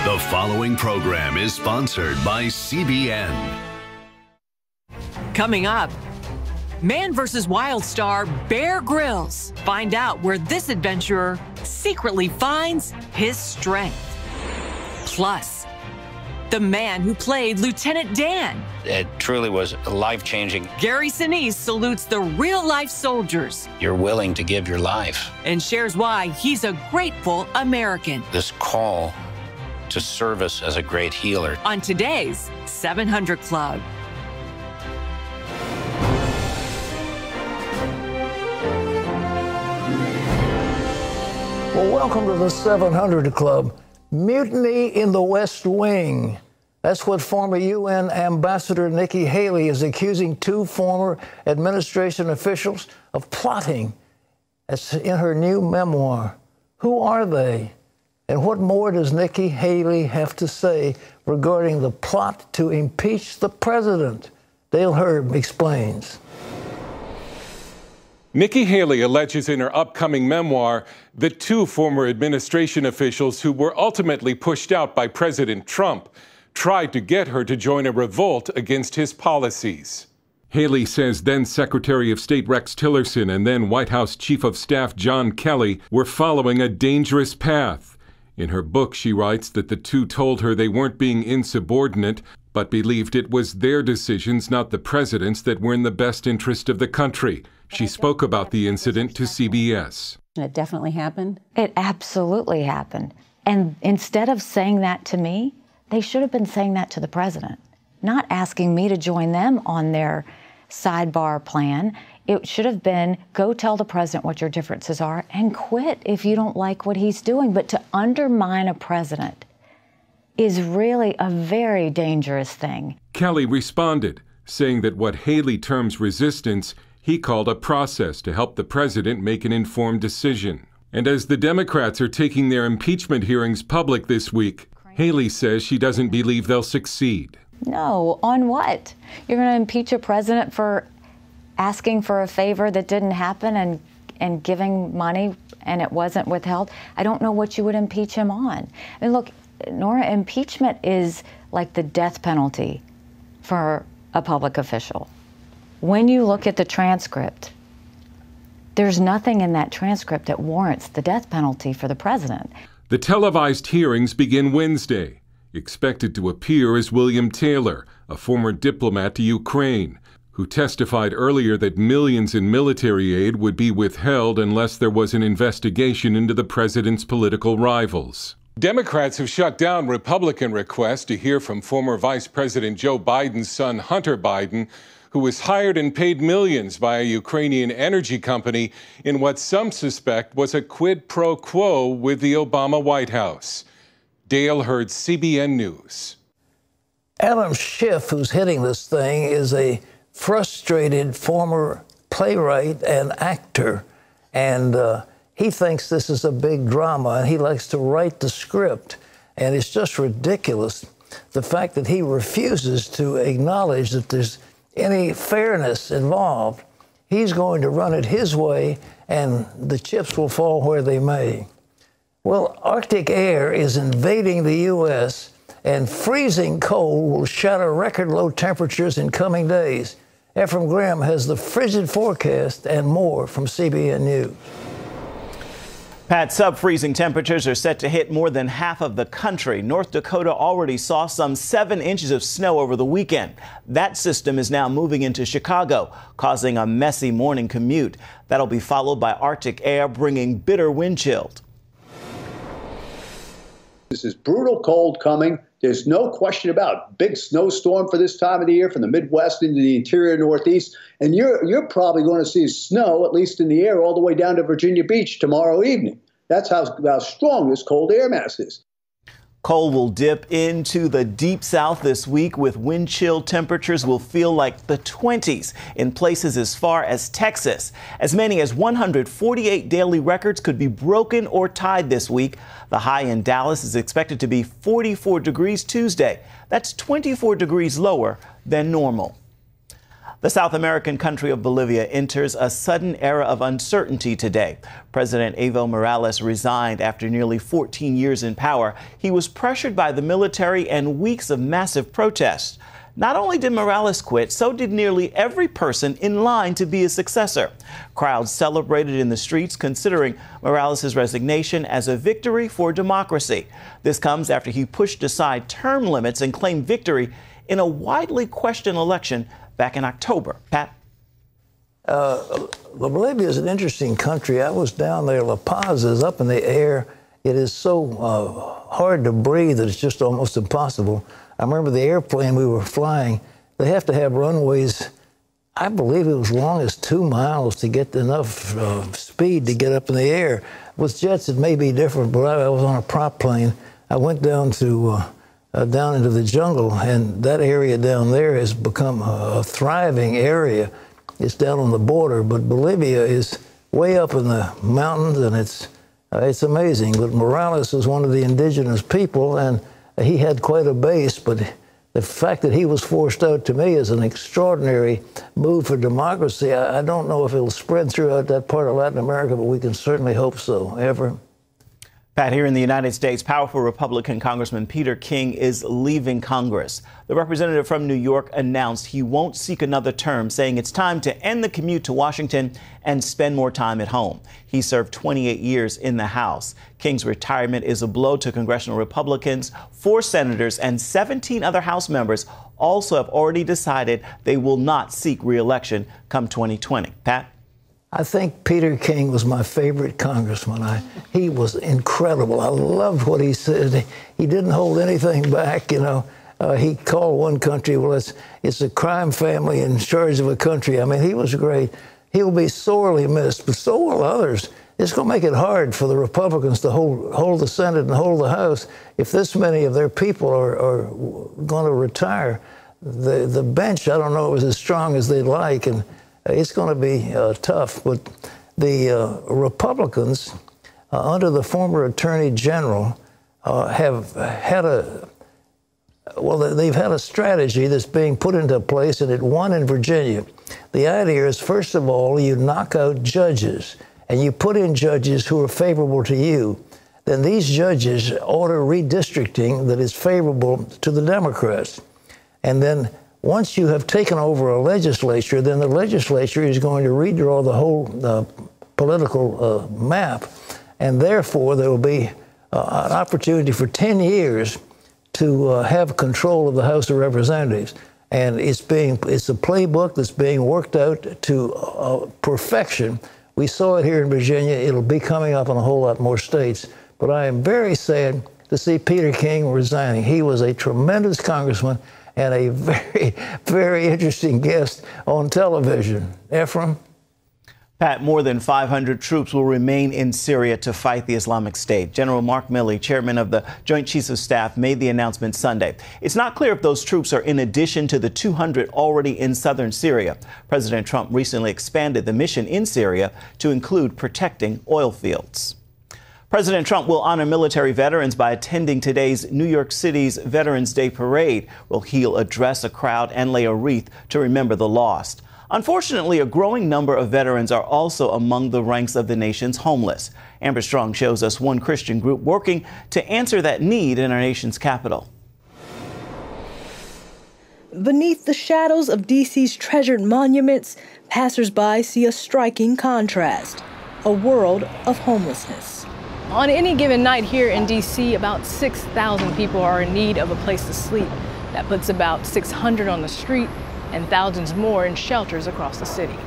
The following program is sponsored by CBN. Coming up, Man vs. Wild star Bear Grylls. Find out where this adventurer secretly finds his strength. Plus, the man who played Lieutenant Dan. It truly was life-changing. Gary Sinise salutes the real-life soldiers. You're willing to give your life. And shares why he's a grateful American. This call to service as a great healer. On today's 700 Club. Well, welcome to the 700 Club. Mutiny in the West Wing. That's what former UN Ambassador Nikki Haley is accusing two former administration officials of plotting. That's in her new memoir. Who are they? And what more does Nikki Haley have to say regarding the plot to impeach the president? Dale Herb explains. Nikki Haley alleges in her upcoming memoir that two former administration officials who were ultimately pushed out by President Trump tried to get her to join a revolt against his policies. Haley says then Secretary of State Rex Tillerson and then White House Chief of Staff John Kelly were following a dangerous path. In her book, she writes that the two told her they weren't being insubordinate, but believed it was their decisions, not the president's, that were in the best interest of the country. She spoke about the incident to CBS. It definitely happened? It absolutely happened. And instead of saying that to me, they should have been saying that to the president, not asking me to join them on their sidebar plan. It should have been, go tell the president what your differences are and quit if you don't like what he's doing. But to undermine a president is really a very dangerous thing. Kelly responded, saying that what Haley terms resistance, he called a process to help the president make an informed decision. And as the Democrats are taking their impeachment hearings public this week, Haley says she doesn't believe they'll succeed. No, on what? You're going to impeach a president for asking for a favor that didn't happen and giving money and it wasn't withheld? I don't know what you would impeach him on. I mean, look, Nora, impeachment is like the death penalty for a public official. When you look at the transcript, there's nothing in that transcript that warrants the death penalty for the president. The televised hearings begin Wednesday. Expected to appear is William Taylor, a former diplomat to Ukraine, who testified earlier that millions in military aid would be withheld unless there was an investigation into the president's political rivals. Democrats have shut down Republican requests to hear from former Vice President Joe Biden's son, Hunter Biden, who was hired and paid millions by a Ukrainian energy company in what some suspect was a quid pro quo with the Obama White House. Dale Hurd, CBN News. Adam Schiff, who's hitting this thing, is a frustrated former playwright and actor, and he thinks this is a big drama, and he likes to write the script, and it's just ridiculous, the fact that he refuses to acknowledge that there's any fairness involved. He's going to run it his way, and the chips will fall where they may. Well, Arctic air is invading the U.S., and freezing cold will shatter record low temperatures in coming days. Ephraim Graham has the frigid forecast and more from CBN News. Pat, sub-freezing temperatures are set to hit more than half of the country. North Dakota already saw some 7 inches of snow over the weekend. That system is now moving into Chicago, causing a messy morning commute. That'll be followed by Arctic air bringing bitter wind chill. This is brutal cold coming. There's no question about it. Big snowstorm for this time of the year from the Midwest into the interior Northeast. And you're probably going to see snow, at least in the air, all the way down to Virginia Beach tomorrow evening. That's how strong this cold air mass is. Cold will dip into the deep south this week with wind chill temperatures will feel like the 20s in places as far as Texas. As many as 148 daily records could be broken or tied this week. The high in Dallas is expected to be 44 degrees Tuesday. That's 24 degrees lower than normal. The South American country of Bolivia enters a sudden era of uncertainty today. President Evo Morales resigned after nearly 14 years in power. He was pressured by the military and weeks of massive protests. Not only did Morales quit, so did nearly every person in line to be his successor. Crowds celebrated in the streets, considering Morales' resignation as a victory for democracy. This comes after he pushed aside term limits and claimed victory in a widely questioned election back in October. Pat? Bolivia is an interesting country. I was down there. La Paz is up in the air. It is so hard to breathe that it's just almost impossible. I remember the airplane we were flying, they have to have runways, I believe it was as long as 2 miles to get enough speed to get up in the air. With jets, it may be different, but I was on a prop plane. I went down to down into the jungle, and that area down there has become a thriving area. It's down on the border, but Bolivia is way up in the mountains, and it's amazing. But Morales is one of the indigenous people, and he had quite a base, but the fact that he was forced out, to me, is an extraordinary move for democracy. I don't know if it'll spread throughout that part of Latin America, but we can certainly hope so. Ever. Pat, here in the United States, powerful Republican Congressman Peter King is leaving Congress. The representative from New York announced he won't seek another term, saying it's time to end the commute to Washington and spend more time at home. He served 28 years in the House. King's retirement is a blow to congressional Republicans. 4 senators and 17 other House members also have already decided they will not seek re-election come 2020. Pat? I think Peter King was my favorite congressman. He was incredible. I loved what he said. He didn't hold anything back, you know. He called one country, well, it's a crime family in charge of a country. I mean, he was great. He'll be sorely missed, but so will others. It's going to make it hard for the Republicans to hold the Senate and hold the House if this many of their people are going to retire. The bench, I don't know, is as strong as they'd like, and it's going to be tough. But the Republicans, under the former Attorney General, have had they've had a strategy that's being put into place, and it won in Virginia. The idea is, first of all, you knock out judges, and you put in judges who are favorable to you. Then these judges order redistricting that is favorable to the Democrats. And then once you have taken over a legislature, then the legislature is going to redraw the whole political map, and therefore there will be an opportunity for 10 years to have control of the House of Representatives. And it's a playbook that's being worked out to perfection. We saw it here in Virginia. It'll be coming up in a whole lot more states. But I am very sad to see Peter King resigning. He was a tremendous congressman and a very, very interesting guest on television. Ephraim? Pat, more than 500 troops will remain in Syria to fight the Islamic State. General Mark Milley, chairman of the Joint Chiefs of Staff, made the announcement Sunday. It's not clear if those troops are in addition to the 200 already in southern Syria. President Trump recently expanded the mission in Syria to include protecting oil fields. President Trump will honor military veterans by attending today's New York City's Veterans Day Parade, where he'll address a crowd and lay a wreath to remember the lost. Unfortunately, a growing number of veterans are also among the ranks of the nation's homeless. Amber Strong shows us one Christian group working to answer that need in our nation's capital. Beneath the shadows of D.C.'s treasured monuments, passersby see a striking contrast, a world of homelessness. On any given night here in D.C., about 6,000 people are in need of a place to sleep. That puts about 600 on the street and thousands more in shelters across the city.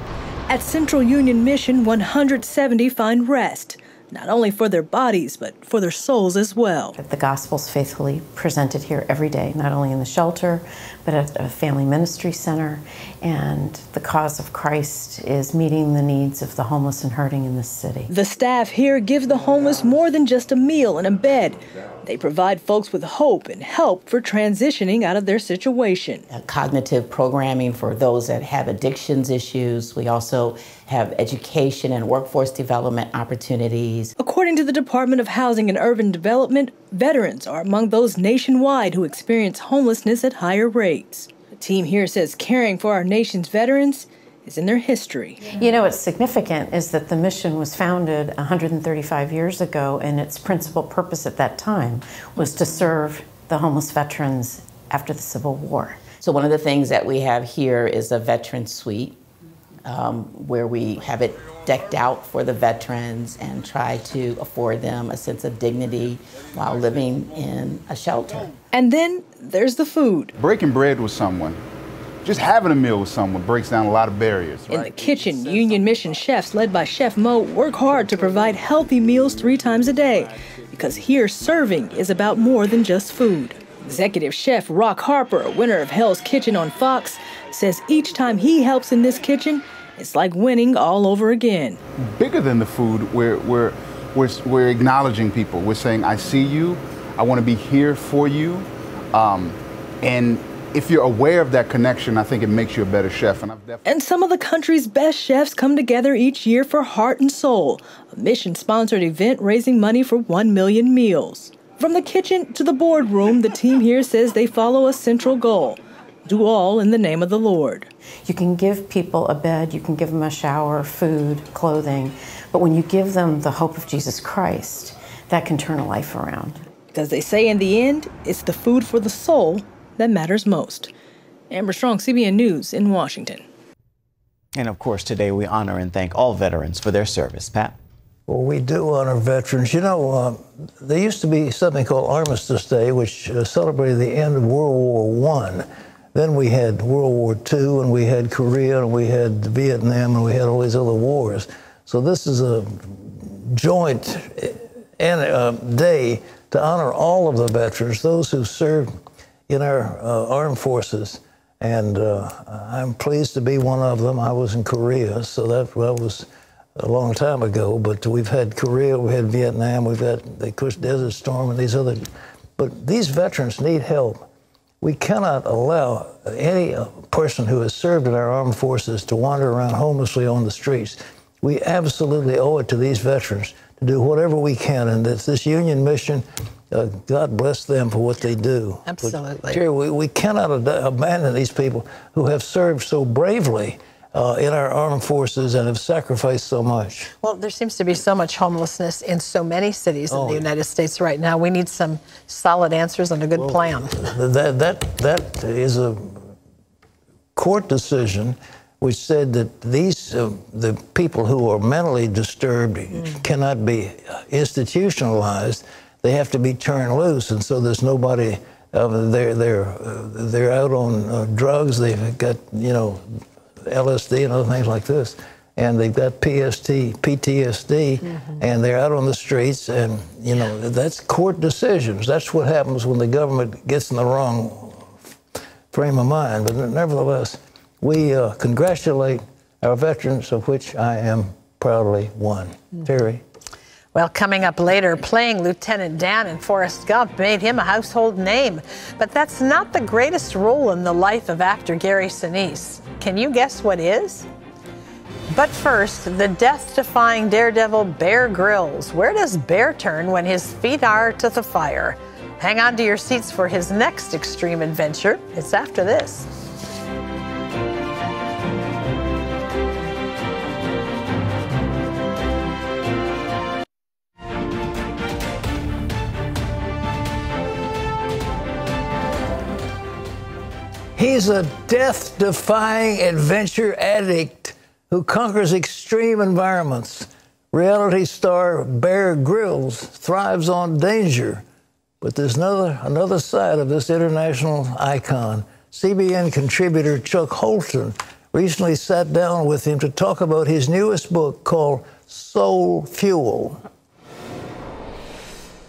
At Central Union Mission, 170 find rest, not only for their bodies, but for their souls as well. The gospel's faithfully presented here every day, not only in the shelter, but at a family ministry center. And the cause of Christ is meeting the needs of the homeless and hurting in this city. The staff here gives the homeless more than just a meal and a bed. They provide folks with hope and help for transitioning out of their situation. Cognitive programming for those that have addictions issues. We also have education and workforce development opportunities. According to the Department of Housing and Urban Development, veterans are among those nationwide who experience homelessness at higher rates. team here says caring for our nation's veterans is in their history. You know, what's significant is that the mission was founded 135 years ago, and its principal purpose at that time was to serve the homeless veterans after the Civil War. So one of the things that we have here is a veteran suite where we have it decked out for the veterans and try to afford them a sense of dignity while living in a shelter. And then there's the food. Breaking bread with someone, just having a meal with someone breaks down a lot of barriers. In the kitchen, Union Mission chefs led by Chef Mo work hard to provide healthy meals 3 times a day, because here serving is about more than just food. Executive Chef Rock Harper, winner of Hell's Kitchen on Fox, says each time he helps in this kitchen, it's like winning all over again. Bigger than the food, we're acknowledging people. We're saying, I see you, I want to be here for you, and if you're aware of that connection, I think it makes you a better chef. And some of the country's best chefs come together each year for Heart and Soul, a mission-sponsored event raising money for 1 million meals. From the kitchen to the boardroom, the team here says they follow a central goal: do all in the name of the Lord. You can give people a bed, you can give them a shower, food, clothing, but when you give them the hope of Jesus Christ, that can turn a life around. Because they say in the end, it's the food for the soul that matters most. Amber Strong, CBN News in Washington. And of course, today we honor and thank all veterans for their service. Pat? Well, we do honor veterans. You know, there used to be something called Armistice Day, which celebrated the end of World War I. Then we had World War II, and we had Korea, and we had Vietnam, and we had all these other wars. So this is a joint day to honor all of the veterans, those who served in our armed forces, and I'm pleased to be one of them. I was in Korea, so that was a long time ago, but we've had Korea, we had Vietnam, we've had, of course, Desert Storm and these other, but these veterans need help. We cannot allow any person who has served in our armed forces to wander around homelessly on the streets. We absolutely owe it to these veterans to do whatever we can, and this Union mission, God bless them for what they do. Absolutely. But, Terry, we cannot abandon these people who have served so bravely in our armed forces and have sacrificed so much. Well, there seems to be so much homelessness in so many cities in the United States right now. We need some solid answers and a good plan. That is a court decision which said that these the people who are mentally disturbed cannot be institutionalized. They have to be turned loose, and so there's nobody. They're out on drugs. They've got LSD and other things like this, and they've got PTSD, and they're out on the streets, and that's court decisions. That's what happens when the government gets in the wrong frame of mind. But nevertheless, we congratulate our veterans, of which I am proudly one. Terry. Well, coming up later, playing Lieutenant Dan in Forrest Gump made him a household name. But that's not the greatest role in the life of actor Gary Sinise. Can you guess what is? But first, the death-defying daredevil Bear Grylls. Where does Bear turn when his feet are to the fire? Hang on to your seats for his next extreme adventure. It's after this. He's a death-defying adventure addict who conquers extreme environments. Reality star Bear Grylls thrives on danger. But there's another side of this international icon. CBN contributor Chuck Holton recently sat down with him to talk about his newest book called Soul Fuel.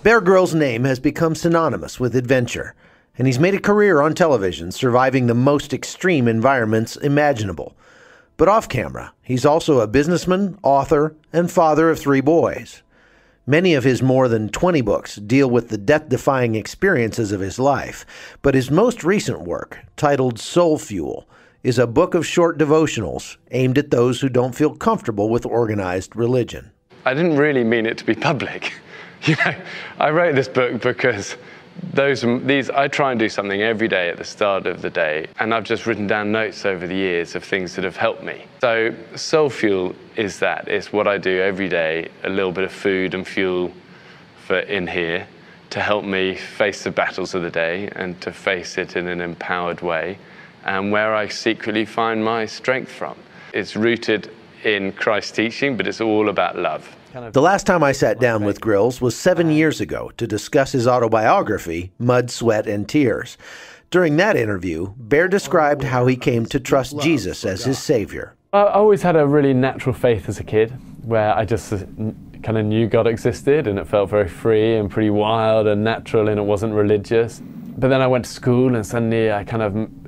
Bear Grylls' name has become synonymous with adventure, and he's made a career on television surviving the most extreme environments imaginable. But off camera, he's also a businessman, author, and father of 3 boys. Many of his more than 20 books deal with the death-defying experiences of his life, but his most recent work, titled Soul Fuel, is a book of short devotionals aimed at those who don't feel comfortable with organized religion. I didn't really mean it to be public. I wrote this book because these, I try and do something every day at the start of the day, and I've just written down notes over the years of things that have helped me. So soul fuel is that. It's what I do every day, a little bit of food and fuel for in here to help me face the battles of the day and to face it in an empowered way, and where I secretly find my strength from. It's rooted in Christ's teaching, but it's all about love. The last time I sat down with Grylls was 7 years ago to discuss his autobiography, Mud, Sweat, and Tears. During that interview, Bear described how he came to trust Jesus as his Savior. I always had a really natural faith as a kid, where I just kind of knew God existed, and it felt very free and pretty wild and natural, and it wasn't religious. But then I went to school, and suddenly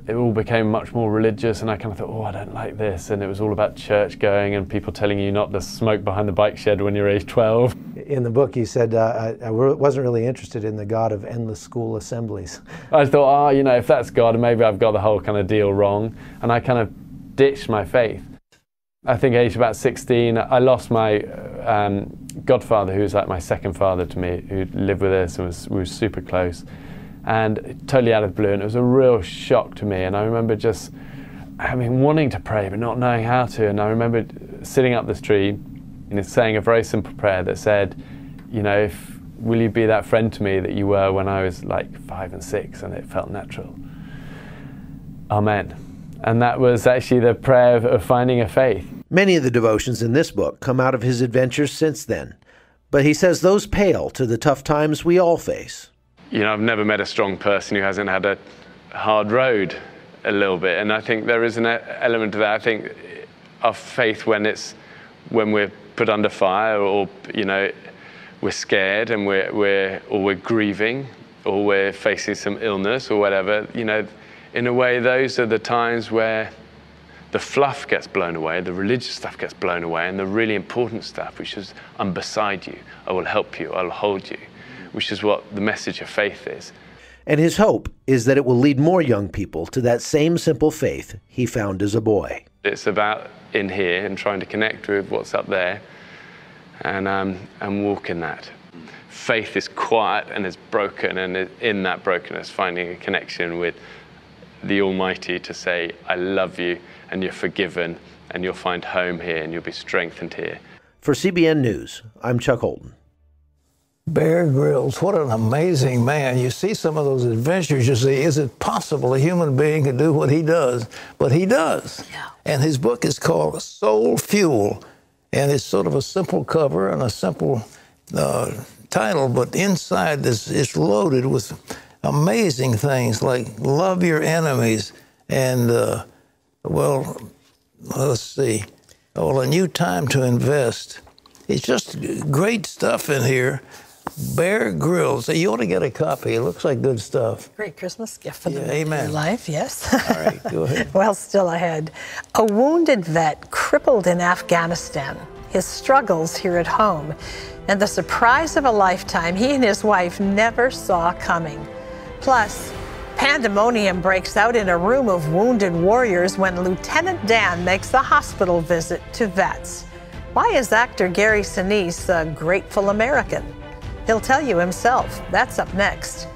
it all became much more religious, and I kind of thought, oh, I don't like this. And it was all about church going and people telling you not to smoke behind the bike shed when you're age 12. In the book, you said, I wasn't really interested in the God of endless school assemblies. I thought, you know, if that's God, maybe I've got the whole kind of deal wrong. And I kind of ditched my faith. I think aged about 16, I lost my godfather, who was like my second father to me, who lived with us and we were super close. And totally out of the blue, and it was a real shock to me. And I remember just wanting to pray, but not knowing how to. And I remember sitting up this tree and saying a very simple prayer that said, you know, will you be that friend to me that you were when I was like 5 and 6, and it felt natural. Amen. And that was actually the prayer of finding a faith. Many of the devotions in this book come out of his adventures since then. But he says those pale to the tough times we all face. You know, I've never met a strong person who hasn't had a hard road a little bit. And I think there is an element of that. I think our faith when we're put under fire, or, you know, we're scared and we're grieving, or we're facing some illness or whatever, you know, in a way, those are the times where the fluff gets blown away, the religious stuff gets blown away, and the really important stuff, which is, I'm beside you, I will help you, I'll hold you, which is what the message of faith is. And his hope is that it will lead more young people to that same simple faith he found as a boy. It's about in here and trying to connect with what's up there and walk in that. Faith is quiet and is broken, and in that brokenness, finding a connection with the Almighty to say, I love you, and you're forgiven, and you'll find home here, and you'll be strengthened here. For CBN News, I'm Chuck Holton. Bear Grylls, what an amazing man. You see some of those adventures, you see, is it possible a human being could do what he does? But he does. Yeah. And his book is called Soul Fuel, and it's sort of a simple cover and a simple title, but inside it's loaded with amazing things like love your enemies and, well, let's see, a new time to invest. It's just great stuff in here. Bear Grylls. You ought to get a copy. It looks like good stuff. Great Christmas gift for the amen. Life, yes. All right, go ahead. Well, still ahead. A wounded vet crippled in Afghanistan. His struggles here at home. And the surprise of a lifetime he and his wife never saw coming. Plus, pandemonium breaks out in a room of wounded warriors when Lieutenant Dan makes a hospital visit to vets. Why is actor Gary Sinise a grateful American? He'll tell you himself. That's up next.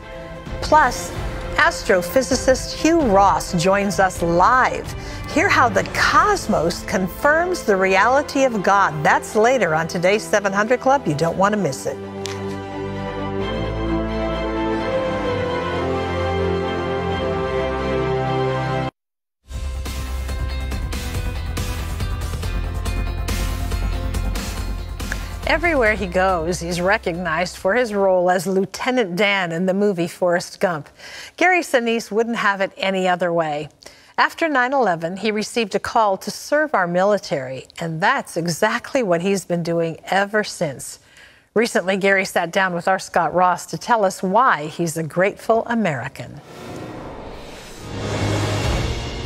Plus, astrophysicist Hugh Ross joins us live. Hear how the cosmos confirms the reality of God. That's later on today's 700 Club. You don't want to miss it. Everywhere he goes, he's recognized for his role as Lieutenant Dan in the movie Forrest Gump. Gary Sinise wouldn't have it any other way. After 9/11, he received a call to serve our military, and that's exactly what he's been doing ever since. Recently, Gary sat down with our Scott Ross to tell us why he's a grateful American.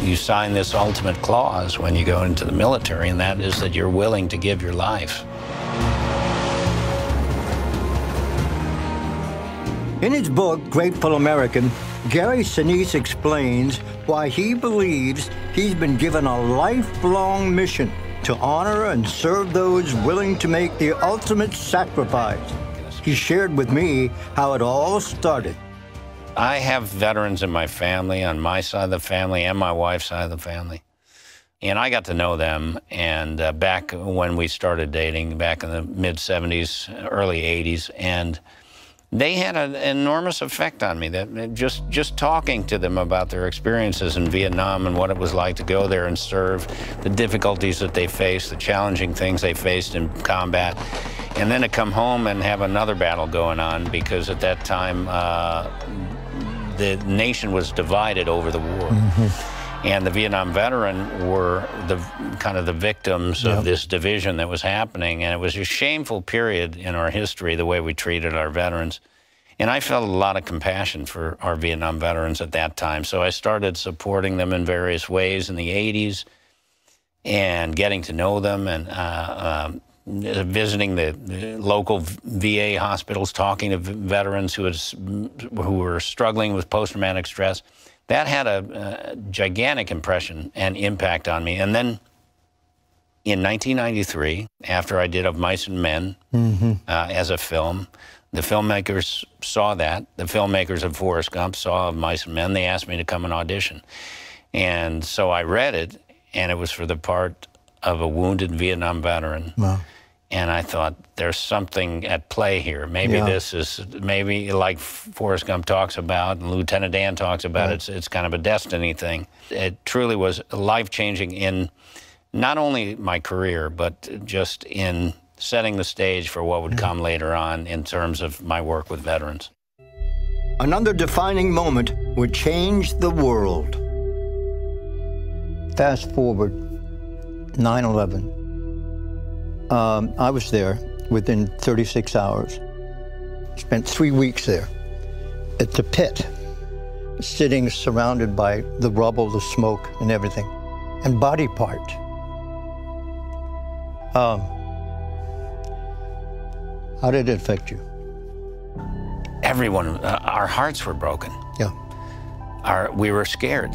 You sign this ultimate clause when you go into the military, and that is that you're willing to give your life. In his book, Grateful American, Gary Sinise explains why he believes he's been given a lifelong mission to honor and serve those willing to make the ultimate sacrifice. He shared with me how it all started. I have veterans in my family, on my side of the family and my wife's side of the family. And I got to know them, and back when we started dating, back in the mid-'70s, early '80s, and they had an enormous effect on me. That just talking to them about their experiences in Vietnam and what it was like to go there and serve, the difficulties that they faced, the challenging things they faced in combat, and then to come home and have another battle going on, because at that time the nation was divided over the war. And the Vietnam veteran were the kind of the victims of this division that was happening. And it was a shameful period in our history, the way we treated our veterans. And I felt a lot of compassion for our Vietnam veterans at that time. So I started supporting them in various ways in the '80s and getting to know them and visiting the local VA hospitals, talking to veterans who were struggling with post-traumatic stress. That had a gigantic impression and impact on me. And then in 1993, after I did Of Mice and Men as a film, the filmmakers saw that. The filmmakers of Forrest Gump saw Of Mice and Men. They asked me to come and audition. And so I read it, and it was for the part of a wounded Vietnam veteran. Wow. And I thought, there's something at play here. Maybe this is, maybe like Forrest Gump talks about and Lieutenant Dan talks about, it's kind of a destiny thing. It truly was life-changing in not only my career, but just in setting the stage for what would come later on in terms of my work with veterans. Another defining moment would change the world. Fast forward, 9/11. I was there within 36 hours. Spent 3 weeks there at the pit, sitting surrounded by the rubble, the smoke, and everything, and body parts. How did it affect you? Everyone, our hearts were broken. Yeah. We were scared.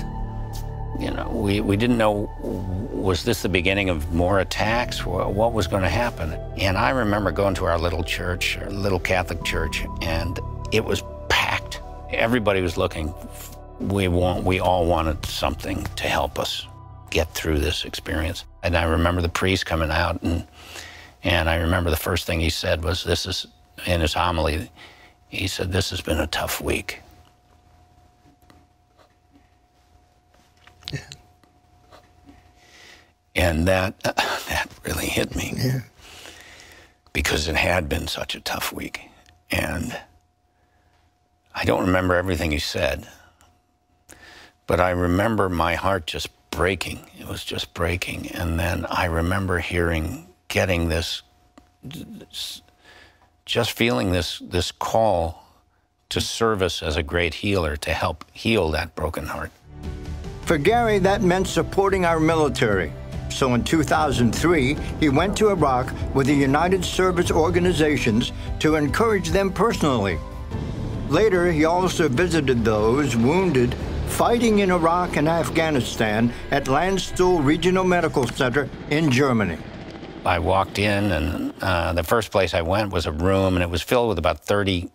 You know, we didn't know, was this the beginning of more attacks? What was going to happen? And I remember going to our little church, our little Catholic church, and it was packed. Everybody was looking. We all wanted something to help us get through this experience. And I remember the priest coming out, and I remember the first thing he said was, in his homily, he said, "This has been a tough week." And that really hit me, because it had been such a tough week. And I don't remember everything he said, but I remember my heart just breaking. It was just breaking. And then I remember getting this, just feeling this call to service as a great healer, to help heal that broken heart. For Gary, that meant supporting our military. So in 2003, he went to Iraq with the United Service Organizations to encourage them personally. Later, he also visited those wounded fighting in Iraq and Afghanistan at Landstuhl Regional Medical Center in Germany. I walked in, and the first place I went was a room, and it was filled with about 30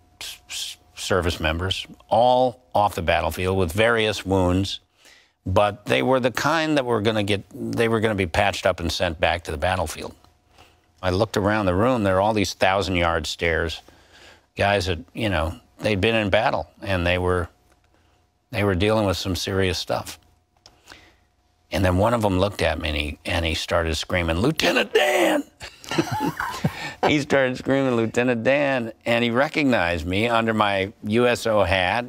service members, all off the battlefield with various wounds. But they were the kind that were going to be patched up and sent back to the battlefield. I looked around the room, there were all these 1,000-yard stares, guys that, you know, they'd been in battle, and they were dealing with some serious stuff. And then one of them looked at me, and he started screaming, "Lieutenant Dan!" He started screaming, "Lieutenant Dan," and he recognized me under my USO hat,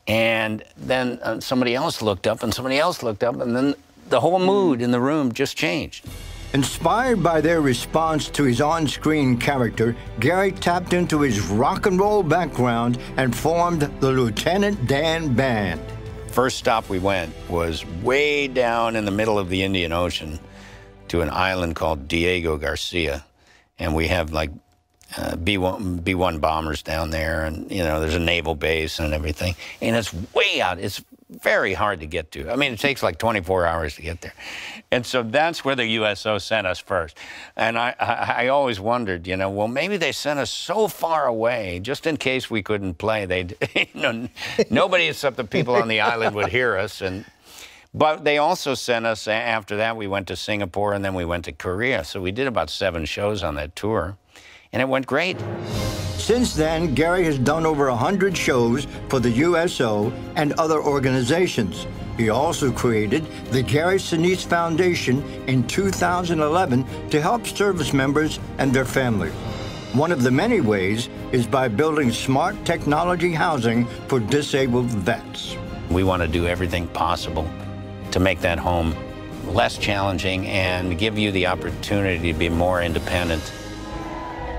and then somebody else looked up, and somebody else looked up, and then the whole mood in the room just changed. Inspired by their response to his on-screen character, Gary tapped into his rock and roll background and formed the Lieutenant Dan Band. First stop we went was way down in the middle of the Indian Ocean to an island called Diego Garcia, and we have like B-1 bombers down there, and you know, there's a naval base and everything, and it's way out. It's very hard to get to. I mean, it takes like 24 hours to get there. And so that's where the USO sent us first. And I always wondered, you know, well, maybe they sent us so far away, just in case we couldn't play. They'd, you know, nobody except the people on the island would hear us. But they also sent us, after that, we went to Singapore, and then we went to Korea. So we did about 7 shows on that tour, and it went great. Since then, Gary has done over 100 shows for the USO and other organizations. He also created the Gary Sinise Foundation in 2011 to help service members and their families. One of the many ways is by building smart technology housing for disabled vets. We want to do everything possible to make that home less challenging and give you the opportunity to be more independent.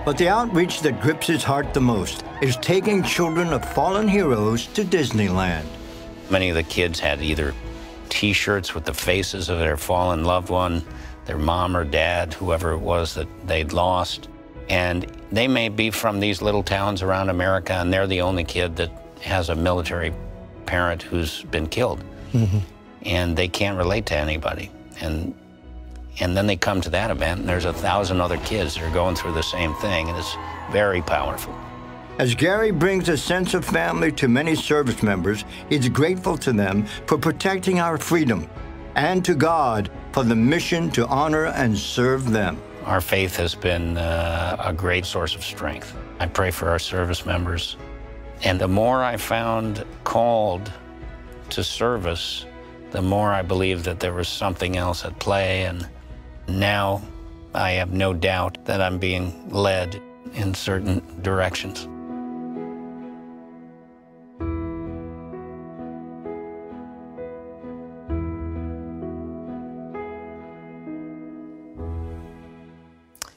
But the outreach that grips his heart the most is taking children of fallen heroes to Disneyland. Many of the kids had either T-shirts with the faces of their fallen loved one, their mom or dad, whoever it was that they'd lost. And they may be from these little towns around America, and they're the only kid that has a military parent who's been killed. Mm-hmm. And they can't relate to anybody. And then they come to that event, and there's 1,000 other kids that are going through the same thing, and it's very powerful. As Gary brings a sense of family to many service members, he's grateful to them for protecting our freedom, and to God for the mission to honor and serve them. Our faith has been a great source of strength. I pray for our service members, and the more I found called to service, the more I believed that there was something else at play, and now I have no doubt that I'm being led in certain directions.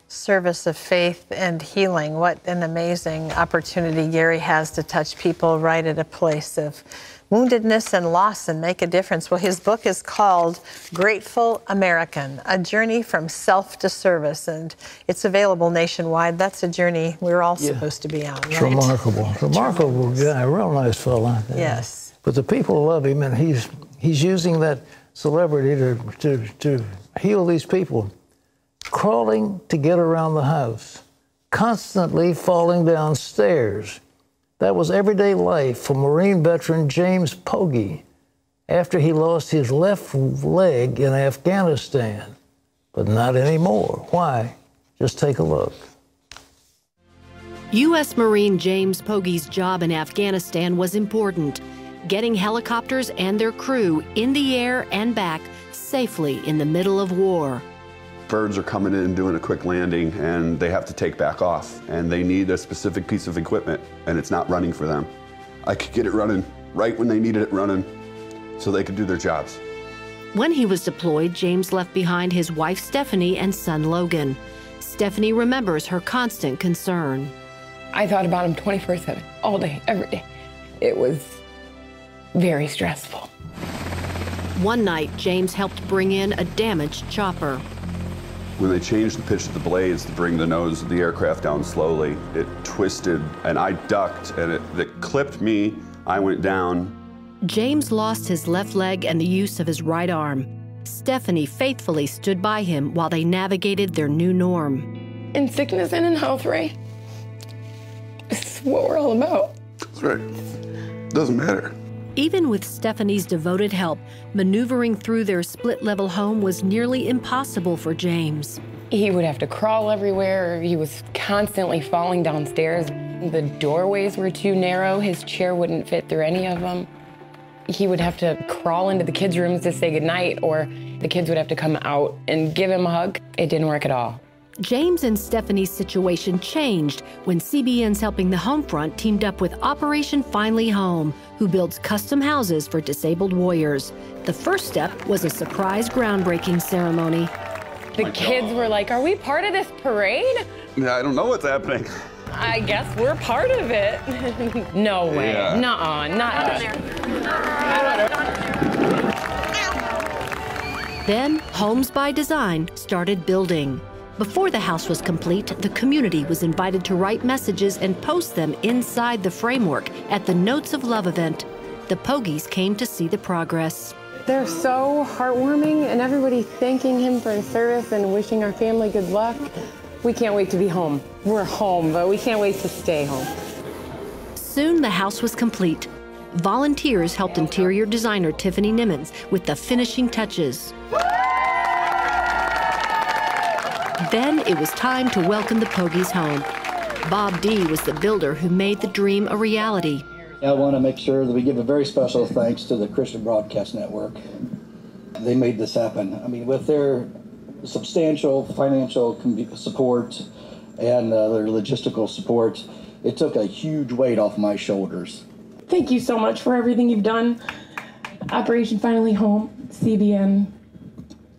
Service of faith and healing. What an amazing opportunity Gary has to touch people right at a place of woundedness and loss and make a difference. Well, his book is called Grateful American, A Journey from Self to Service, and it's available nationwide. That's a journey we're all supposed to be on, right? It's remarkable. Remarkable guy, a real nice fella. Yes. But the people love him, and he's using that celebrity to heal these people. Crawling to get around the house, constantly falling down stairs. That was everyday life for Marine veteran James Pogge after he lost his left leg in Afghanistan. But not anymore. Why? Just take a look. U.S. Marine James Pogge's job in Afghanistan was important, getting helicopters and their crew in the air and back safely in the middle of war. Birds are coming in and doing a quick landing, and they have to take back off, and they need a specific piece of equipment, and it's not running for them. I could get it running right when they needed it running so they could do their jobs. When he was deployed, James left behind his wife Stephanie and son Logan. Stephanie remembers her constant concern. I thought about him 24/7, all day, every day. It was very stressful. One night, James helped bring in a damaged chopper. When they changed the pitch of the blades to bring the nose of the aircraft down slowly, it twisted, and I ducked, and it clipped me. I went down. James lost his left leg and the use of his right arm. Stephanie faithfully stood by him while they navigated their new norm. In sickness and in health, Ray. This is what we're all about. That's right. Doesn't matter. Even with Stephanie's devoted help, maneuvering through their split-level home was nearly impossible for James. He would have to crawl everywhere. He was constantly falling downstairs. The doorways were too narrow. His chair wouldn't fit through any of them. He would have to crawl into the kids' rooms to say goodnight, or the kids would have to come out and give him a hug. It didn't work at all. James and Stephanie's situation changed when CBN's Helping the Homefront teamed up with Operation Finally Home, who builds custom houses for disabled warriors. The first step was a surprise groundbreaking ceremony. The kids were like, "Are we part of this parade?" I don't know what's happening. I guess we're part of it. No way. Yeah. Nuh-uh, not us. Then, Homes by Design started building. Before the house was complete, the community was invited to write messages and post them inside the framework at the Notes of Love event. the Pogies came to see the progress. They're so heartwarming, and everybody thanking him for his service and wishing our family good luck. We can't wait to be home. We're home, but we can't wait to stay home. Soon the house was complete. Volunteers helped interior designer Tiffany Nimmons with the finishing touches. Then it was time to welcome the Pogies home. Bob D. was the builder who made the dream a reality. I want to make sure that we give a very special thanks to the Christian Broadcast Network. They made this happen. I mean, with their substantial financial support and their logistical support, it took a huge weight off my shoulders. Thank you so much for everything you've done. Operation Finally Home, CBN,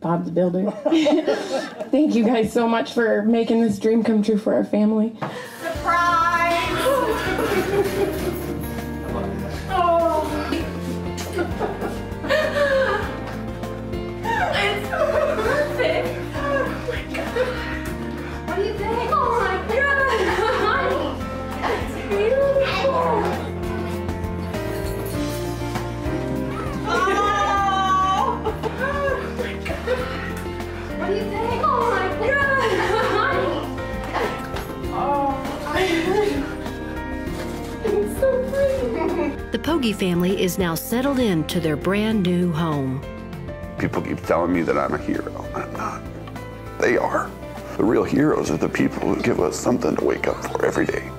Bob the Builder. Thank you guys so much for making this dream come true for our family. Surprise! Oh. It's perfect. Oh my God. What do you think? Oh my God. It's beautiful. What do you think? Oh my God! It's so pretty. The Pogie family is now settled into their brand new home. People keep telling me that I'm a hero. I'm not. They are. The real heroes are the people who give us something to wake up for every day.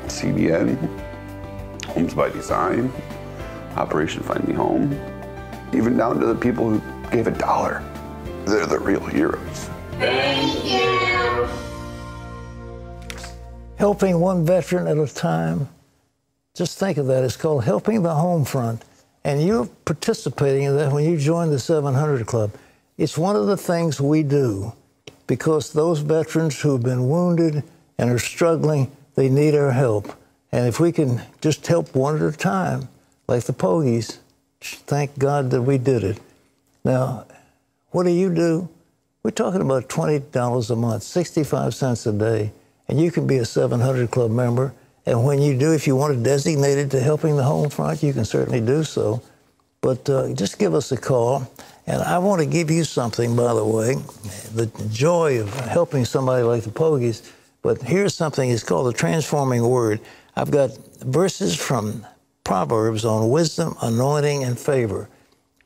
CBN, Homes by Design, Operation Find Me Home, even down to the people who gave $1. They're the real heroes. Thank you. Helping one veteran at a time. Just think of that. It's called Helping the Home Front. And you're participating in that when you join the 700 Club. It's one of the things we do because those veterans who have been wounded and are struggling, they need our help. And if we can just help one at a time, like the Pogies, thank God that we did it. Now, what do? We're talking about $20 a month, 65 cents a day, and you can be a 700 Club member. And when you do, if you want to designate it to Helping the Home Front, you can certainly do so. But just give us a call. And I want to give you something, by the way, the joy of helping somebody like the Pogies. But here's something, it's called the Transforming Word. I've got verses from Proverbs on wisdom, anointing, and favor.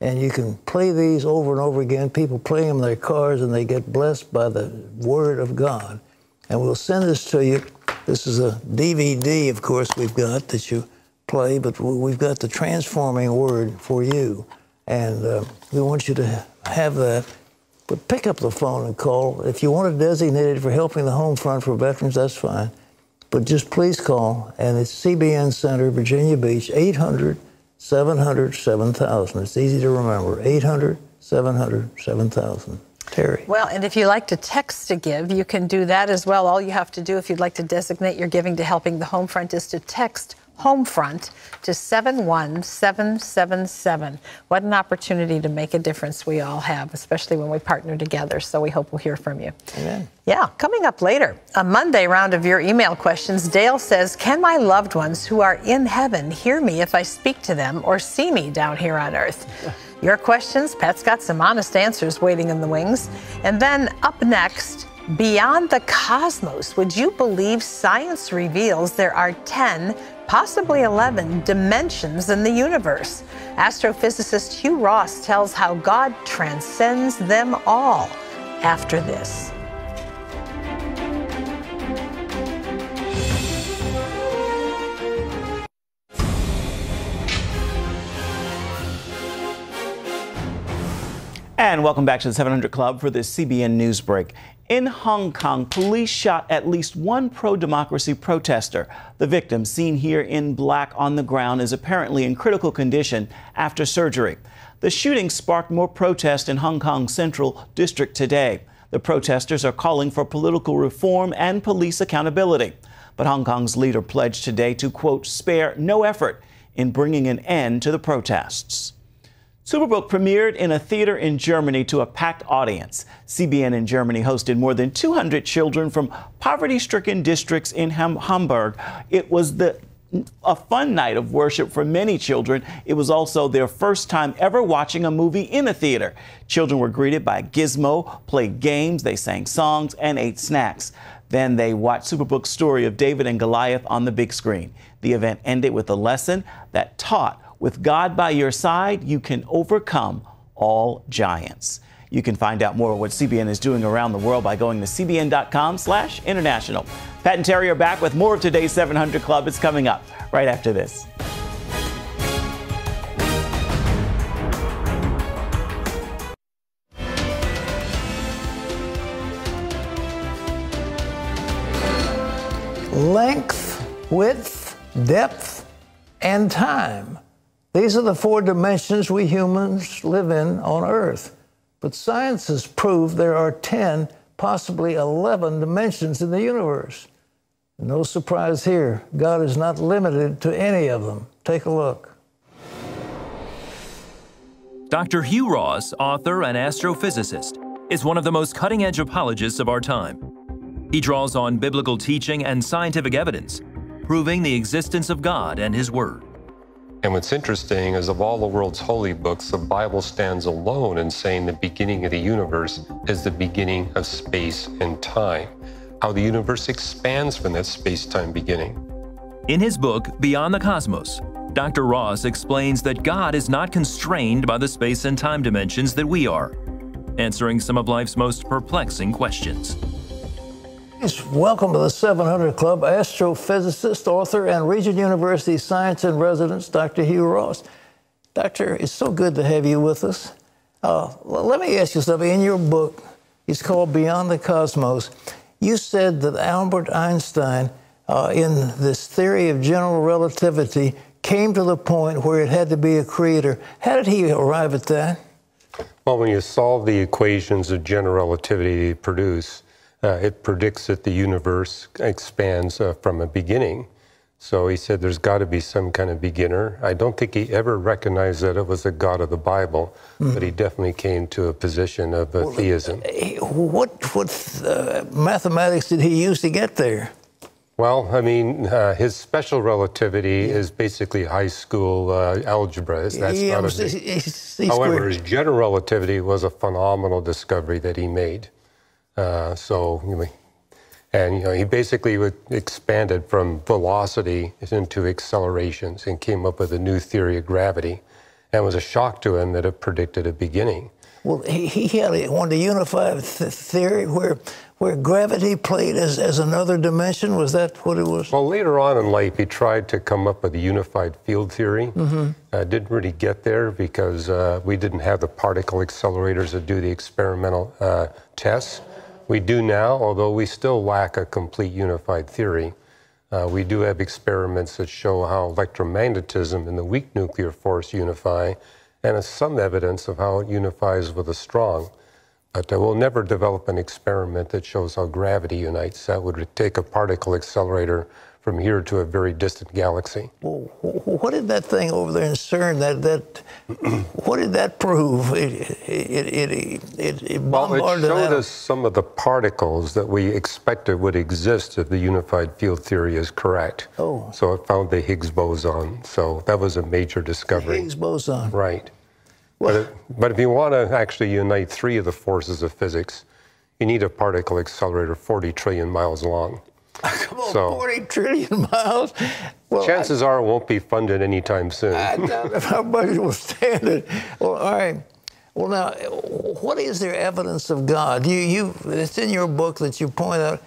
And you can play these over and over again. People play them in their cars, and they get blessed by the Word of God. And we'll send this to you. This is a DVD, of course, we've got that you play, but we've got the Transforming Word for you. And we want you to have that. But pick up the phone and call. If you want to designate it for Helping the Home Front for veterans, that's fine. But just please call. And it's CBN Center, Virginia Beach, 800-700-7000. It's easy to remember, 800-700-7000. Terry. Well, and if you like to text to give, you can do that as well. All you have to do if you'd like to designate your giving to Helping the Home Front is to text Homefront to 71777. What an opportunity to make a difference we all have, especially when we partner together. So we hope we'll hear from you. Amen. Yeah, coming up later, a Monday round of your email questions. Dale says, can my loved ones who are in heaven hear me if I speak to them or see me down here on earth? Your questions, Pat's got some honest answers waiting in the wings. And then up next, beyond the cosmos, would you believe science reveals there are 10, possibly 11 dimensions in the universe? Astrophysicist Hugh Ross tells how God transcends them all after this. And welcome back to the 700 Club for this CBN News Break. In Hong Kong, police shot at least one pro-democracy protester. The victim, seen here in black on the ground, is apparently in critical condition after surgery. The shooting sparked more protests in Hong Kong's Central District today. The protesters are calling for political reform and police accountability. But Hong Kong's leader pledged today to, quote, spare no effort in bringing an end to the protests. Superbook premiered in a theater in Germany to a packed audience. CBN in Germany hosted more than 200 children from poverty-stricken districts in Hamburg. It was the a fun night of worship for many children. It was also their first time ever watching a movie in a theater. Children were greeted by a gizmo, played games, they sang songs, and ate snacks. Then they watched Superbook's story of David and Goliath on the big screen. The event ended with a lesson that taught, with God by your side, you can overcome all giants. You can find out more of what CBN is doing around the world by going to cbn.com/international. Pat and Terry are back with more of today's 700 Club. It's coming up right after this. Length, width, depth, and time. These are the 4 dimensions we humans live in on Earth. But science has proved there are 10, possibly 11 dimensions in the universe. No surprise here. God is not limited to any of them. Take a look. Dr. Hugh Ross, author and astrophysicist, is one of the most cutting-edge apologists of our time. He draws on biblical teaching and scientific evidence, proving the existence of God and His Word. And what's interesting is of all the world's holy books, the Bible stands alone in saying the beginning of the universe is the beginning of space and time, how the universe expands from that space-time beginning. In his book, Beyond the Cosmos, Dr. Ross explains that God is not constrained by the space and time dimensions that we are, answering some of life's most perplexing questions. Welcome to the 700 Club, astrophysicist, author, and Regent University science in residence, Dr. Hugh Ross. Doctor, it's so good to have you with us. Let me ask you something. In your book, it's called Beyond the Cosmos. You said that Albert Einstein, in this theory of general relativity, came to the point where it had to be a creator. How did he arrive at that? Well, when you solve the equations of general relativity produce, it predicts that the universe expands from a beginning. So he said there's got to be some kind of beginner. I don't think he ever recognized that it was the God of the Bible, but he definitely came to a position of theism. What mathematics did he use to get there? Well, I mean, his special relativity is basically high school algebra. However, his general relativity was a phenomenal discovery that he made. He basically expanded from velocity into accelerations and came up with a new theory of gravity. And it was a shock to him that it predicted a beginning. Well, he wanted a unified theory where gravity played as another dimension. Was that what it was? Well, later on in life, he tried to come up with a unified field theory. Didn't really get there because we didn't have the particle accelerators to do the experimental tests. We do now, although we still lack a complete unified theory. We do have experiments that show how electromagnetism and the weak nuclear force unify, and some evidence of how it unifies with the strong. But we'll never develop an experiment that shows how gravity unites. That would take a particle accelerator from here to a very distant galaxy. Well, what did that thing over there in CERN, what did that prove? It bombarded it showed us some of the particles that we expected would exist if the unified field theory is correct. Oh. So it found the Higgs boson. So that was a major discovery. The Higgs boson. Right. But if you want to actually unite 3 of the forces of physics, you need a particle accelerator 40 trillion miles long. Come on, 40 trillion miles? Well, chances are it won't be funded anytime soon. I doubt if our budget will stand it. Well, all right. Well, now, what is there evidence of God? It's in your book that you point out,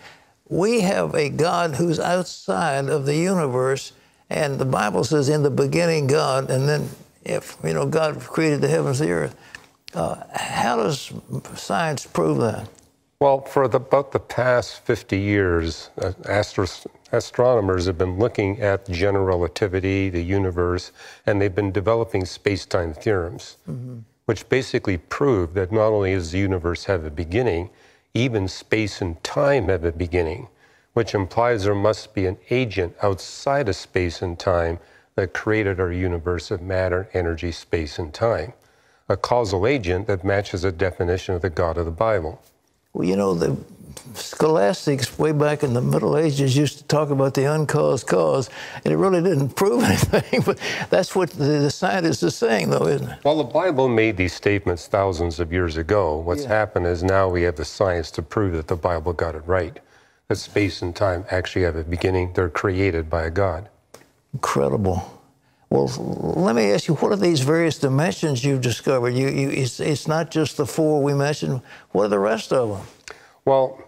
we have a God who's outside of the universe, and the Bible says, in the beginning, God, and then if, God created the heavens and the earth. How does science prove that? Well, for about the past 50 years, astronomers have been looking at general relativity, the universe, and they've been developing space-time theorems, which basically prove that not only does the universe have a beginning, even space and time have a beginning, which implies there must be an agent outside of space and time that created our universe of matter, energy, space, and time, a causal agent that matches the definition of the God of the Bible. Well, you know, the scholastics way back in the Middle Ages used to talk about the uncaused cause, and it really didn't prove anything, but that's what the scientists are saying, though, isn't it? Well, the Bible made these statements thousands of years ago. What's happened is now we have the science to prove that the Bible got it right, that space and time actually have a beginning. They're created by a God. Incredible. Well, let me ask you, what are these various dimensions you've discovered? It's not just the four we mentioned. What are the rest of them? Well,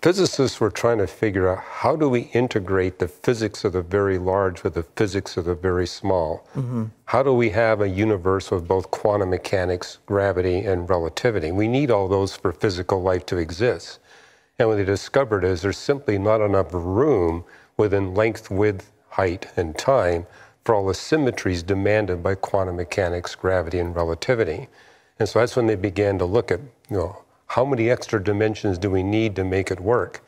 physicists were trying to figure out how do we integrate the physics of the very large with the physics of the very small? Mm-hmm. How do we have a universe with both quantum mechanics, gravity, and relativity? We need all those for physical life to exist. And what they discovered is there's simply not enough room within length, width, height, and time for all the symmetries demanded by quantum mechanics, gravity, and relativity. And so that's when they began to look at, how many extra dimensions do we need to make it work?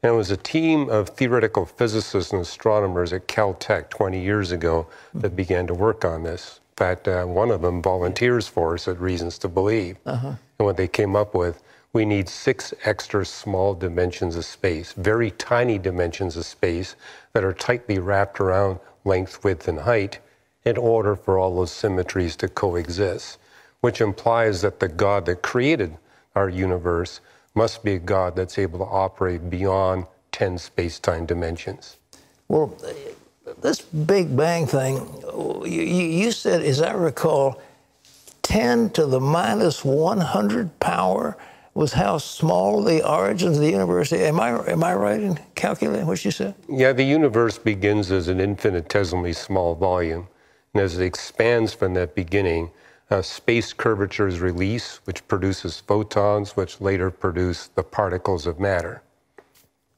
And it was a team of theoretical physicists and astronomers at Caltech 20 years ago that began to work on this. In fact, one of them volunteers for us at Reasons to Believe. And what they came up with, we need 6 extra small dimensions of space, very tiny dimensions of space that are tightly wrapped around length, width, and height in order for all those symmetries to coexist, which implies that the God that created our universe must be a God that's able to operate beyond 10 space-time dimensions. Well, this Big Bang thing, you said, as I recall, 10 to the minus 100 power was how small the origins of the universe. Am I right in calculating what you said? Yeah, the universe begins as an infinitesimally small volume, and as it expands from that beginning, space curvature is released, which produces photons, which later produce the particles of matter.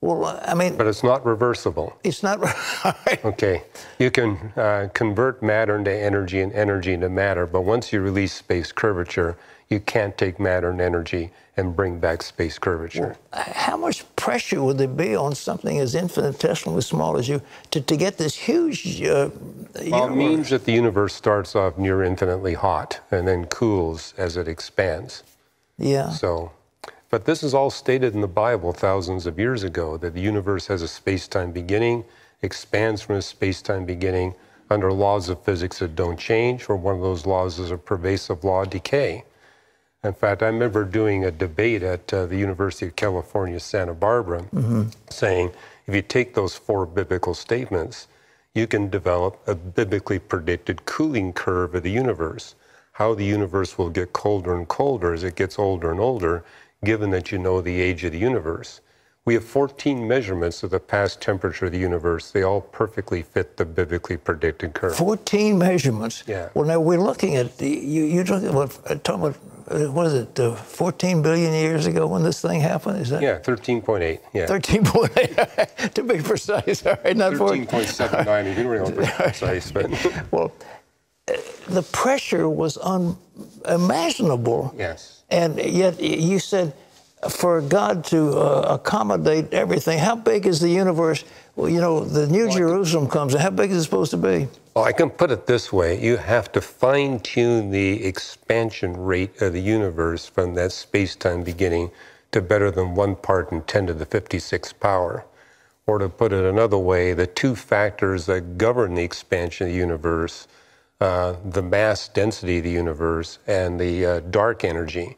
Well, I mean... But it's not reversible. It's not... Okay. You can convert matter into energy and energy into matter, but once you release space curvature, you can't take matter and energy and bring back space curvature. Well, how much pressure would there be on something as infinitesimally small as you to get this huge Well, it means that the universe starts off near infinitely hot and then cools as it expands. Yeah. So, but this is all stated in the Bible thousands of years ago, that the universe has a space-time beginning, expands from a space-time beginning under laws of physics that don't change, or one of those laws is a pervasive law of decay. In fact, I remember doing a debate at the University of California, Santa Barbara, saying, if you take those 4 biblical statements, you can develop a biblically predicted cooling curve of the universe, how the universe will get colder and colder as it gets older and older, given that you know the age of the universe. We have 14 measurements of the past temperature of the universe. They all perfectly fit the biblically predicted curve. 14 measurements? Yeah. Well, now we're looking at, you're talking about, what is it, 14 billion years ago when this thing happened? Is that? Yeah, 13.8. Yeah. 13.8, to be precise. All right, not 13.79, you can really be precise, but. Well, the pressure was unimaginable. Yes. And yet you said, for God to accommodate everything, how big is the universe? Well, you know, the New Jerusalem comes, and how big is it supposed to be? Well, I can put it this way. You have to fine-tune the expansion rate of the universe from that space-time beginning to better than 1 part in 10 to the 56th power. Or to put it another way, the 2 factors that govern the expansion of the universe, the mass density of the universe and the dark energy.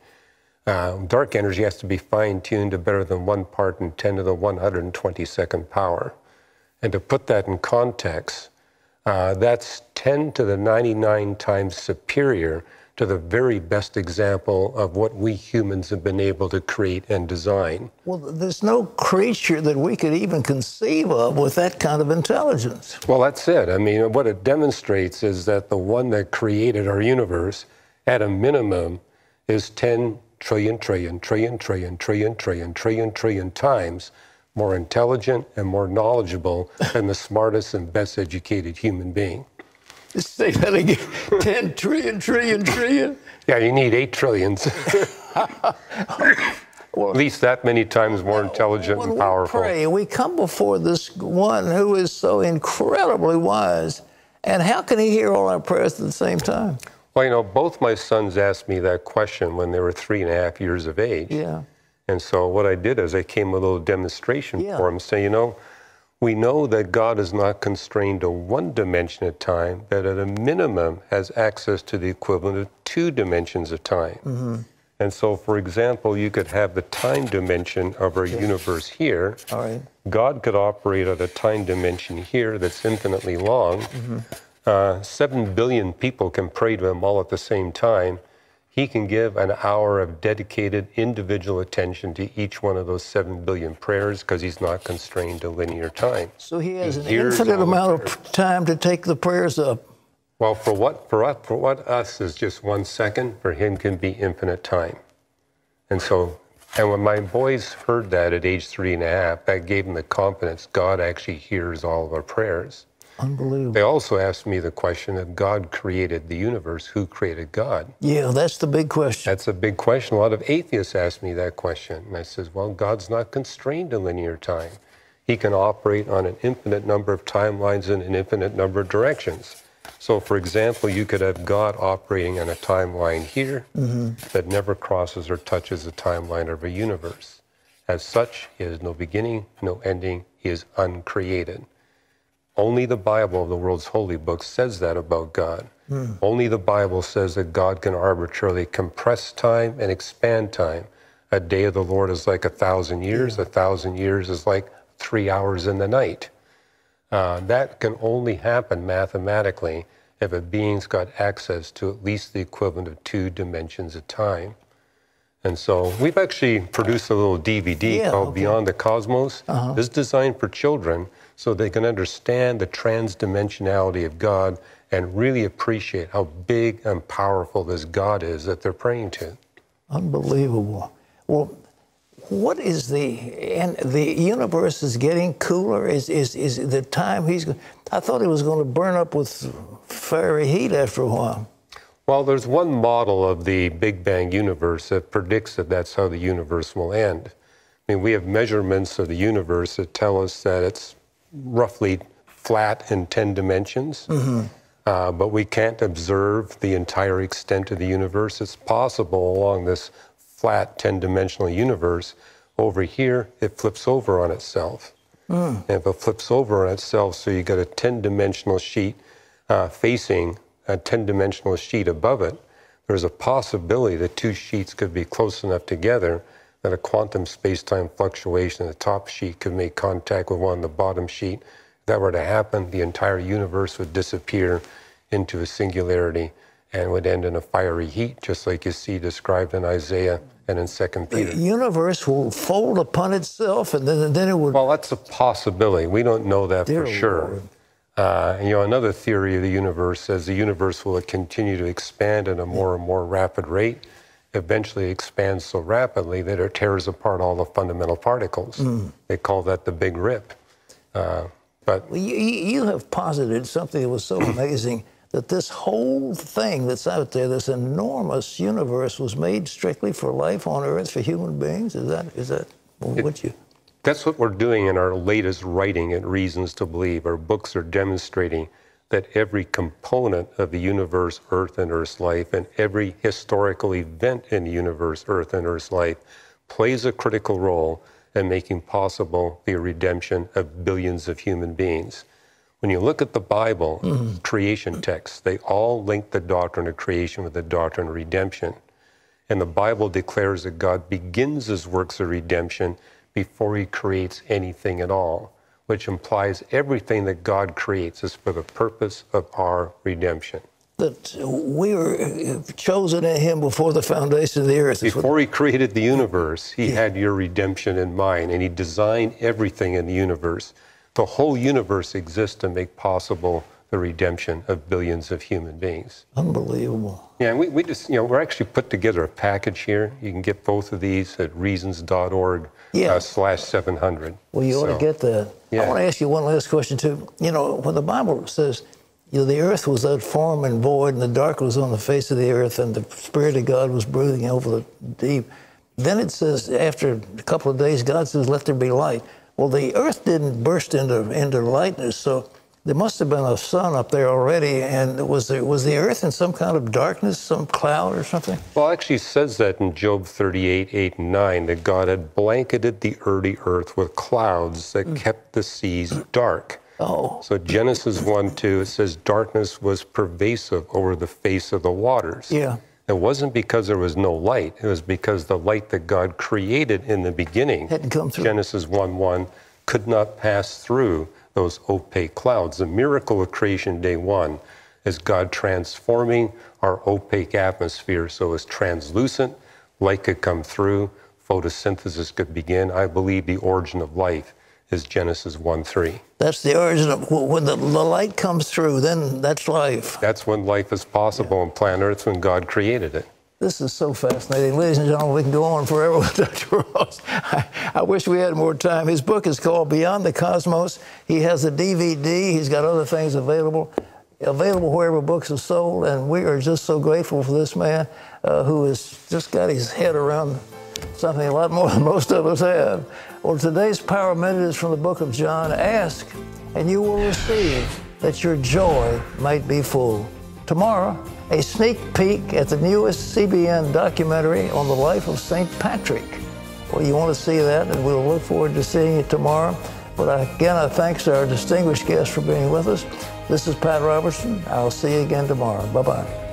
Dark energy has to be fine-tuned to better than 1 part in 10 to the 122nd power. And to put that in context, that's 10 to the 99 times superior to the very best example of what we humans have been able to create and design. Well, there's no creature that we could even conceive of with that kind of intelligence. Well, that's it. I mean, what it demonstrates is that the one that created our universe, at a minimum, is 10 trillion times more intelligent and more knowledgeable than the smartest and best educated human being. Say that again. 10 trillion? Yeah, you need 8 trillions. At least that many times more intelligent and powerful. We pray, we come before this one who is so incredibly wise. And how can he hear all our prayers at the same time? Well, you know, both my sons asked me that question when they were 3.5 years of age. Yeah. And so what I did is I came with a little demonstration for them, saying, you know, we know that God is not constrained to one dimension of time, but at a minimum has access to the equivalent of 2 dimensions of time. Mm-hmm. And so, for example, you could have the time dimension of our universe here. All right. God could operate at a time dimension here that's infinitely long. Mm-hmm. 7 billion people can pray to him all at the same time. He can give an hour of dedicated individual attention to each one of those 7 billion prayers because he's not constrained to linear time. So he has an infinite amount of time to take the prayers up. Well, for what us is just 1 second, for him can be infinite time. And so, and when my boys heard that at age 3.5, that gave them the confidence God actually hears all of our prayers. Unbelievable. They also asked me the question, if God created the universe, who created God? Yeah, that's the big question. That's a big question. A lot of atheists ask me that question. And I says, well, God's not constrained to linear time. He can operate on an infinite number of timelines in an infinite number of directions. So, for example, you could have God operating on a timeline here that never crosses or touches the timeline of a universe. As such, he has no beginning, no ending. He is uncreated. Only the Bible, the world's holy book, says that about God. Only the Bible says that God can arbitrarily compress time and expand time. A day of the Lord is like 1,000 years. 1,000 years is like 3 hours in the night. That can only happen mathematically if a being's got access to at least the equivalent of 2 dimensions of time. And so we've actually produced a little DVD called Beyond the Cosmos. This is designed for children so they can understand the transdimensionality of God and really appreciate how big and powerful this God is that they're praying to. Unbelievable. Well, what is and the universe is getting cooler? Is the time I thought it was going to burn up with fiery heat after a while. Well, there's one model of the Big Bang universe that predicts that that's how the universe will end. I mean, we have measurements of the universe that tell us that it's roughly flat in 10 dimensions, but we can't observe the entire extent of the universe. It's possible along this flat 10-dimensional universe. Over here, it flips over on itself. And if it flips over on itself, so you got a 10-dimensional sheet facing a 10-dimensional sheet above it, there's a possibility that 2 sheets could be close enough together that a quantum space-time fluctuation in the top sheet could make contact with one on the bottom sheet. If that were to happen, the entire universe would disappear into a singularity and would end in a fiery heat, just like you see described in Isaiah and in 2 Peter. The universe will fold upon itself, and then it would... Well, that's a possibility. We don't know that for sure. You know, another theory of the universe says the universe will continue to expand at a more and more rapid rate. Eventually it expands so rapidly that it tears apart all the fundamental particles. They call that the Big Rip. But you have posited something that was so amazing, that this whole thing that's out there, this enormous universe, was made strictly for life on Earth, for human beings? Is that what you... That's what we're doing in our latest writing at Reasons to Believe. Our books are demonstrating that every component of the universe, Earth and Earth's life, and every historical event in the universe, Earth and Earth's life, plays a critical role in making possible the redemption of billions of human beings. When you look at the Bible, creation texts, they all link the doctrine of creation with the doctrine of redemption. And the Bible declares that God begins his works of redemption before he creates anything at all, which implies everything that God creates is for the purpose of our redemption. That we were chosen in him before the foundation of the earth. Before he created the universe, he had your redemption in mind, and he designed everything in the universe. The whole universe exists to make possible the redemption of billions of human beings. Unbelievable. Yeah, and we just, you know, we're actually put together a package here. You can get both of these at reasons.org/700. Well, you ought to get that. Yeah. I want to ask you one last question, too. You know, when the Bible says, you know, the earth was without form and void, and the dark was on the face of the earth, and the Spirit of God was brooding over the deep. Then it says, after a couple of days, God says, let there be light. Well, the earth didn't burst into lightness, so There must have been a sun up there already, and was the earth in some kind of darkness, some cloud or something? Well, it actually says that in Job 38, 8 and 9, that God had blanketed the earth with clouds that kept the seas dark. Oh. So Genesis 1:2, it says darkness was pervasive over the face of the waters. Yeah. It wasn't because there was no light. It was because the light that God created in the beginning, hadn't come through. Genesis 1:1, could not pass through those opaque clouds. The miracle of creation day one is God transforming our opaque atmosphere so it's translucent, light could come through, photosynthesis could begin. I believe the origin of life is Genesis 1:3. That's the origin of, when the light comes through, then that's life. That's when life is possible on planet Earth, when God created it. This is so fascinating. Ladies and gentlemen, we can go on forever with Dr. Ross. I wish we had more time. His book is called Beyond the Cosmos. He has a DVD. He's got other things available wherever books are sold. And we are just so grateful for this man who has just got his head around something a lot more than most of us have. Well, today's Power Minute is from the book of John. Ask, and you will receive, that your joy might be full. Tomorrow, a sneak peek at the newest CBN documentary on the life of St. Patrick. Well, you want to see that, and we'll look forward to seeing you tomorrow. But again, I thanks our distinguished guest for being with us. This is Pat Robertson. I'll see you again tomorrow. Bye-bye.